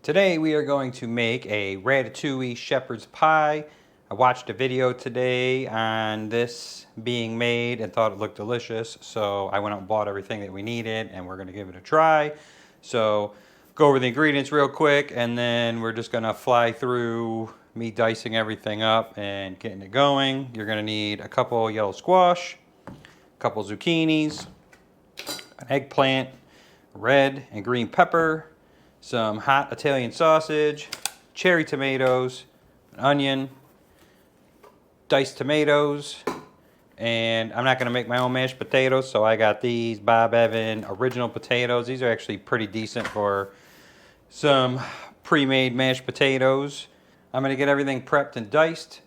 Today we are going to make a Ratatouille shepherd's pie. I watched a video today on this being made and thought it looked delicious, so I went out and bought everything that we needed and we're going to give it a try. So go over the ingredients real quick and then we're just going to fly through me dicing everything up and getting it going. You're going to need a couple yellow squash, a couple zucchinis, an eggplant, red and green pepper, some hot Italian sausage, cherry tomatoes, an onion, diced tomatoes, and I'm not going to make my own mashed potatoes, so I got these Bob Evans original potatoes. These are actually pretty decent for some pre-made mashed potatoes. I'm going to get everything prepped and diced.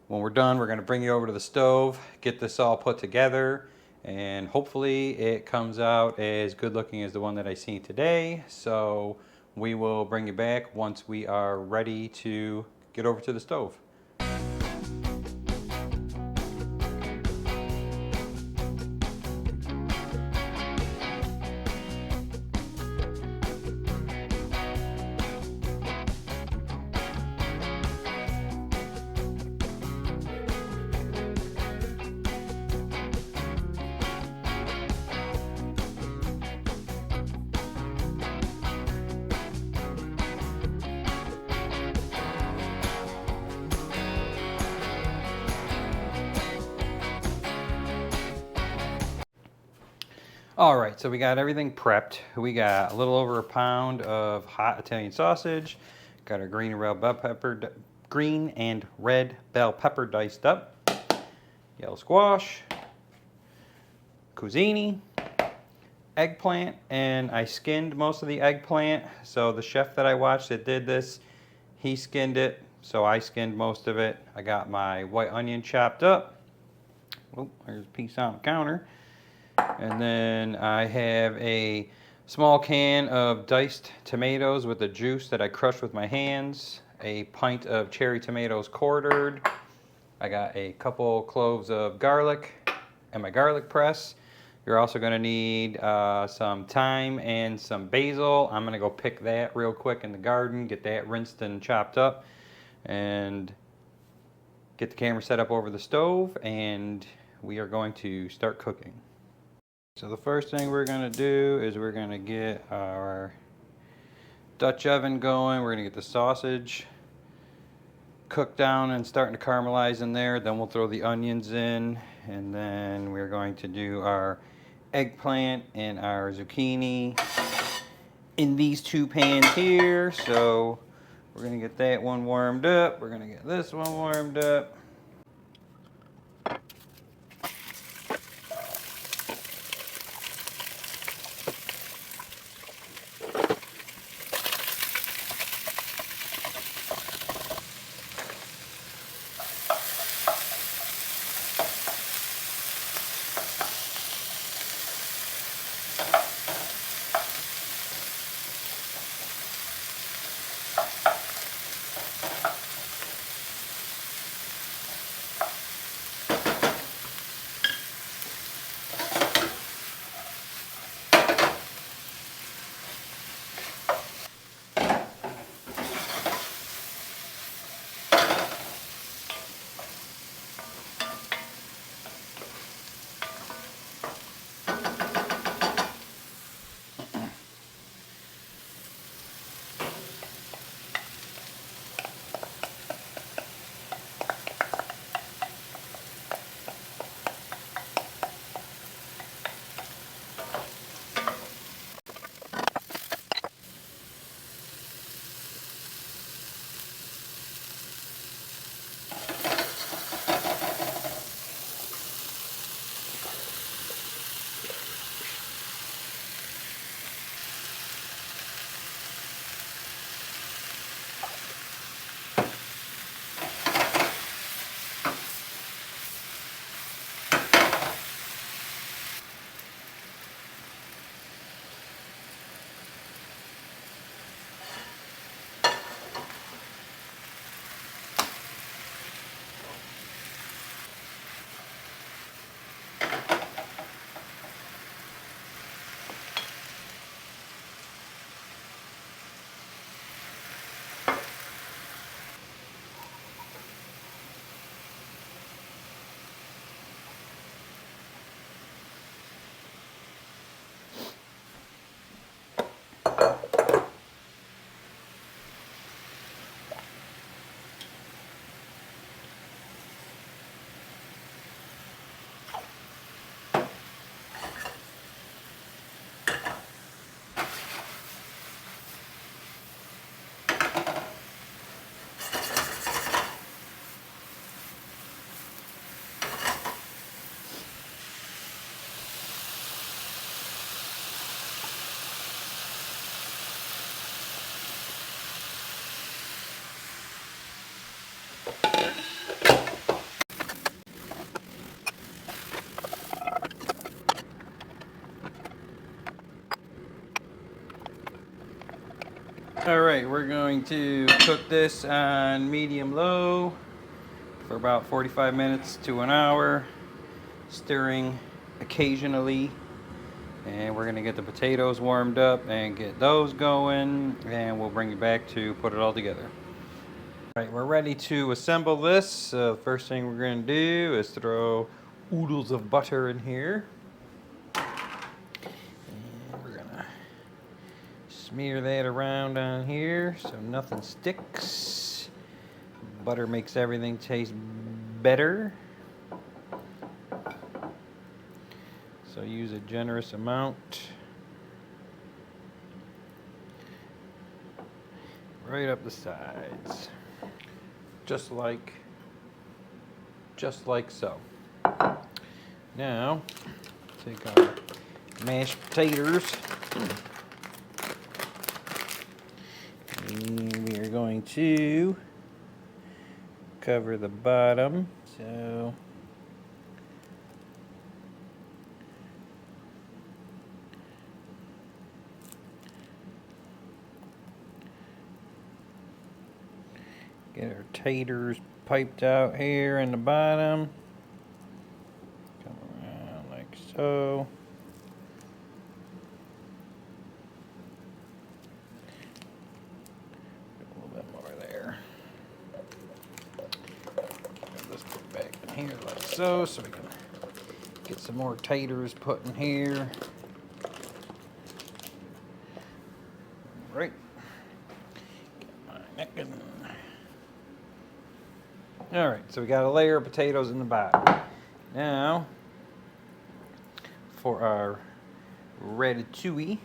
When we're done, we're going to bring it over to the stove, get this all put together, and hopefully it comes out as good looking as the one that I seen today. So we will bring you back once we are ready to get over to the stove. All right, so we got everything prepped. We got a little over a pound of hot Italian sausage. Got our green and red bell pepper diced up. Yellow squash, cuisine, eggplant, and I skinned most of the eggplant. So the chef that I watched that did this, he skinned it, so I skinned most of it. I got my white onion chopped up. Oh, there's a piece on the counter. And then I have a small can of diced tomatoes with the juice that I crushed with my hands, a pint of cherry tomatoes quartered. I got a couple cloves of garlic and my garlic press. You're also going to need some thyme and some basil. I'm going to go pick that real quick in the garden, get that rinsed and chopped up, and get the camera set up over the stove, and we are going to start cooking. So the first thing we're going to do is we're going to get our Dutch oven going. We're going to get the sausage cooked down and starting to caramelize in there. Then we'll throw the onions in, and then we're going to do our eggplant and our zucchini in these two pans here. So we're going to get that one warmed up. We're going to get this one warmed up. All right, we're going to cook this on medium-low for about 45 minutes to an hour, stirring occasionally. And we're gonna get the potatoes warmed up and get those going, and we'll bring you back to put it all together. All right, we're ready to assemble this. First thing we're gonna do is throw oodles of butter in here. And we're gonna smear that around on here so nothing sticks. Butter makes everything taste better. So use a generous amount. Right up the sides. Just like so. Now, take our mashed potatoes. And we are going to cover the bottom. So get our taters piped out here in the bottom. Come around like so. A little bit more there. Let's put it back in here like so we can get some more taters put in here. Right. Get my neck in. All right, so we got a layer of potatoes in the bottom. Now, for our ratatouille,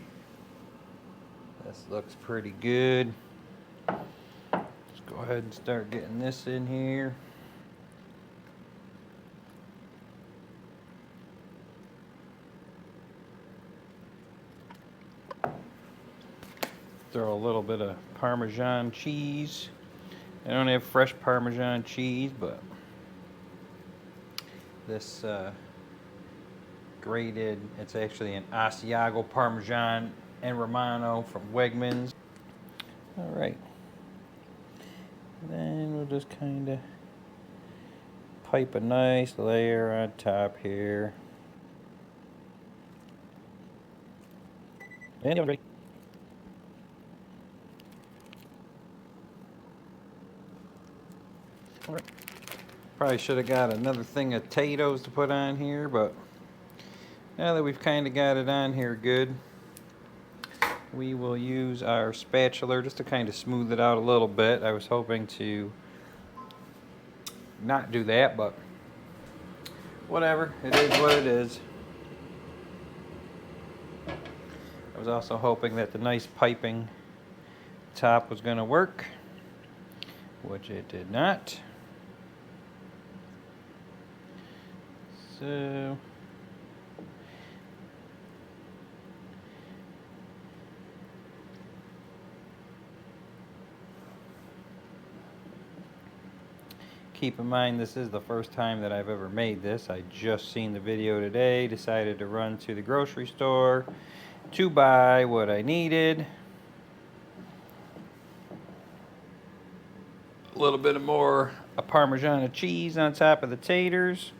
this looks pretty good. Let's go ahead and start getting this in here. Throw a little bit of Parmesan cheese. I don't have fresh Parmesan cheese, but this grated, it's actually an Asiago Parmesan and Romano from Wegmans. All right. Then we'll just kind of pipe a nice layer on top here. And you're ready. Probably should have got another thing of potatoes to put on here, but now that we've kind of got it on here good, we will use our spatula just to kind of smooth it out a little bit. I was hoping to not do that, but whatever, it is what it is. I was also hoping that the nice piping top was going to work, which it did not. So keep in mind, this is the first time that I've ever made this. I just seen the video today, decided to run to the grocery store to buy what I needed. A little bit more Parmesan cheese on top of the taters.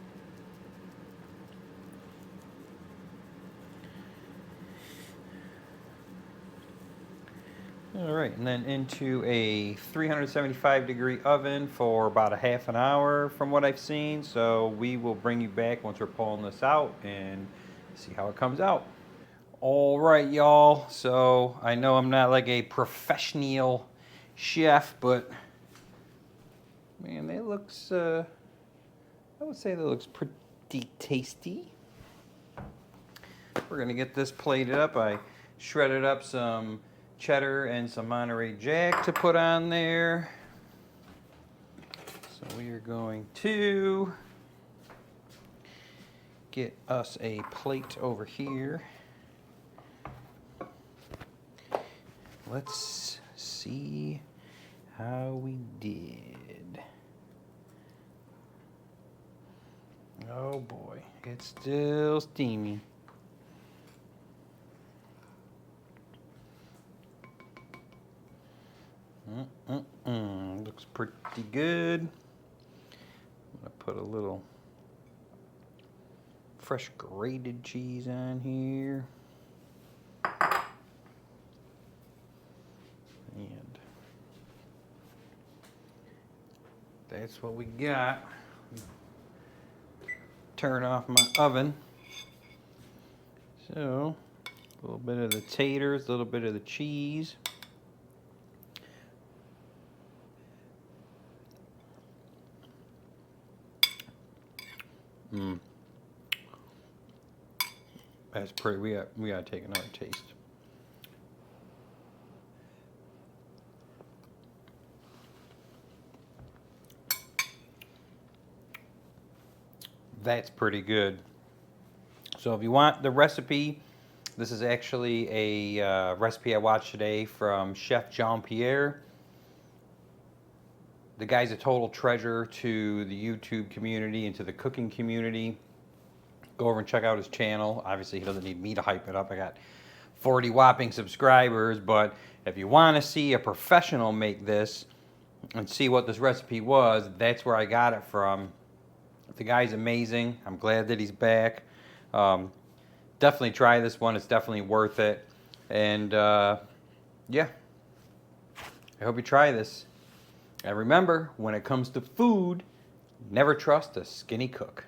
All right, and then into a 375-degree oven for about a half an hour from what I've seen. So we will bring you back once we're pulling this out and see how it comes out. All right, y'all. So I know I'm not like a professional chef, but man, they looks. I would say that looks pretty tasty. We're gonna get this plated up. I shredded up some cheddar and some Monterey Jack to put on there. So we are going to get us a plate over here. Let's see how we did. Oh boy, it's still steamy. Looks pretty good. I'm gonna put a little fresh grated cheese on here. And that's what we got. Turn off my oven. So, a little bit of the taters, a little bit of the cheese. That's pretty. We gotta take another taste. That's pretty good. So if you want the recipe, this is actually a recipe I watched today from Chef Jean-Pierre. The guy's a total treasure to the YouTube community and to the cooking community. Go over and check out his channel. Obviously, he doesn't need me to hype it up. I got 40 whopping subscribers, but if you want to see a professional make this and see what this recipe was, that's where I got it from. The guy's amazing. I'm glad that he's back. Definitely try this one. It's definitely worth it. And yeah, I hope you try this. And remember, when it comes to food, never trust a skinny cook.